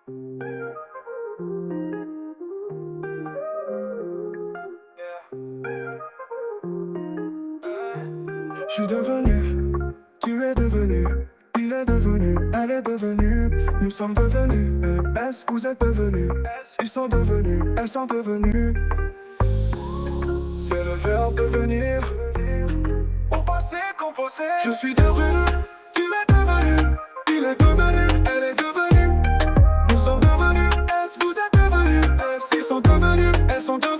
Je suis devenu, tu es devenu, il est devenu, elle est devenue, nous sommes devenus, est, vous êtes devenus, ils sont devenus, elles sont devenues. C'est le verbe devenir, au passé composé. Je suis devenu, tu es devenu, il est devenu, elle est devenue, nous sommes devenus, est, vous êtes devenus, est, ils sont devenus, elles sont devenues.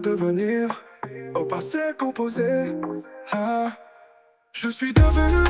Devenir, au passé composé. Ah, je suis devenu,